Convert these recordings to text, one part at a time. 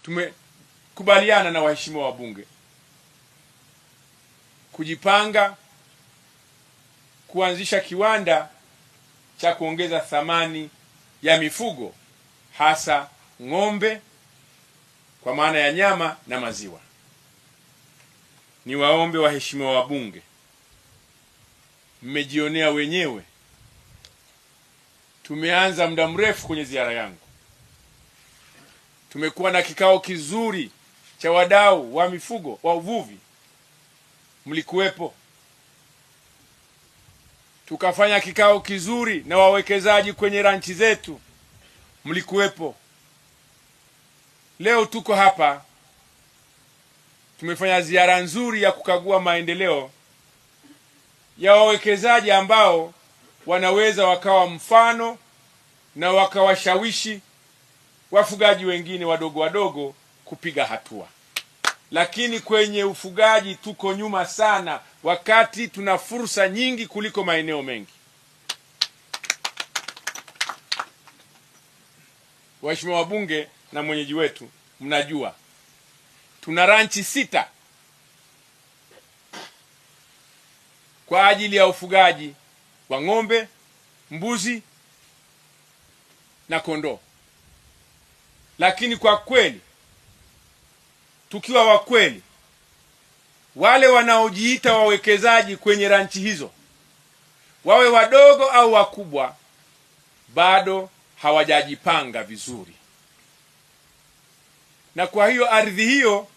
tumekubaliana na waheshimiwa wabunge kujipanga kuanzisha kiwanda cha kuongeza thamani ya mifugo, hasa ng'ombe kwa maana ya nyama na maziwa. Niwaombe waheshimiwa wabunge, mmejionea wenyewe, tumeanza muda mrefu kwenye ziara yangu. Tumekuwa na kikao kizuri cha wadau wa mifugo wa uvuvi, mlikuwepo. Tukafanya kikao kizuri na wawekezaji kwenye ranchi zetu, mlikuwepo. Leo tuko hapa, tumefanya ziara nzuri ya kukagua maendeleo ya wawekezaji ambao wanaweza wakawa mfano na wakawashawishi wafugaji wengine wadogo wadogo kupiga hatua. Lakini kwenye ufugaji tuko nyuma sana, wakati tuna fursa nyingi kuliko maeneo mengi. Waheshimiwa wabunge na mwenyeji wetu, mnajua tuna ranchi 6 kwa ajili ya ufugaji wa ng'ombe, mbuzi na kondoo. Lakini kwa kweli, tukiwa wa kweli, wale wanaojiita wawekezaji kwenye ranchi hizo, wawe wadogo au wakubwa, bado hawajajipanga vizuri. Na kwa hiyo ardhi hiyo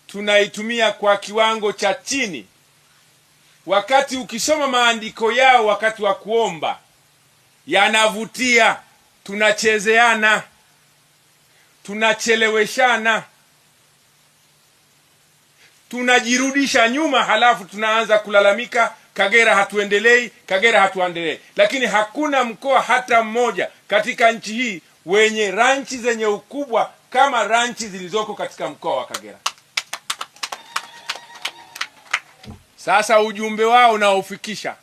tunaitumia kwa kiwango cha chini. Wakati ukisoma maandiko yao wakati wa kuomba, yanavutia. Tunachezeana, tunacheleweshana, tunajirudisha nyuma, halafu tunaanza kulalamika, Kagera hatuendelei, Kagera hatuendelei. Lakini hakuna mkoa hata mmoja katika nchi hii wenye ranchi zenye ukubwa kama ranchi zilizoko katika mkoa wa Kagera. Sasa ujumbe wao unaofikisha,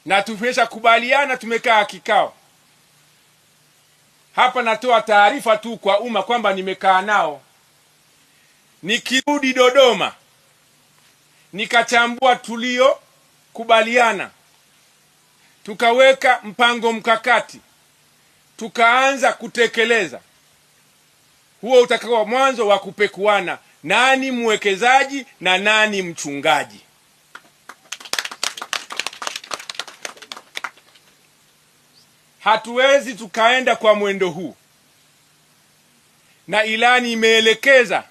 na tumesha kubaliana, tumekaa kikao hapa. Natoa taarifa tu kwa umma kwamba nimekaa nao. Nikirudi Dodoma nikachambua tulio kubaliana, tukaweka mpango mkakati, tukaanza kutekeleza. Huo utakuwa mwanzo wa kupekuana nani mwekezaji na nani mchungaji. Hatuwezi tukaenda kwa mwendo huu, na ilani imeelekeza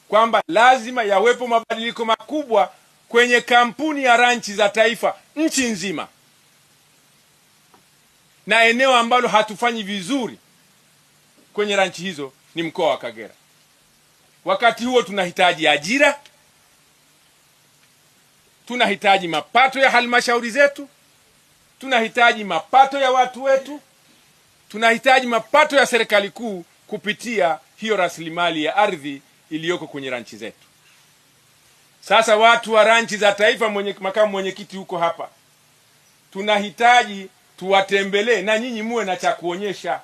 kwamba lazima yawepo mabadiliko makubwa kwenye kampuni ya ranchi za taifa nchi nzima, na eneo ambalo hatufanyi vizuri kwenye ranchi hizo ni mkoa wa Kagera. Wakati huo tunahitaji ajira, tunahitaji mapato ya halmashauri zetu, tunahitaji mapato ya watu wetu, tunahitaji mapato ya serikali kuu kupitia hiyo rasilimali ya ardhi iliyoko kwenye ranchi zetu. Sasa watu wa ranchi za taifa, makamu mwenyekiti huko hapa, tunahitaji tuwatembelee na nyinyi muwe na cha kuonyesha.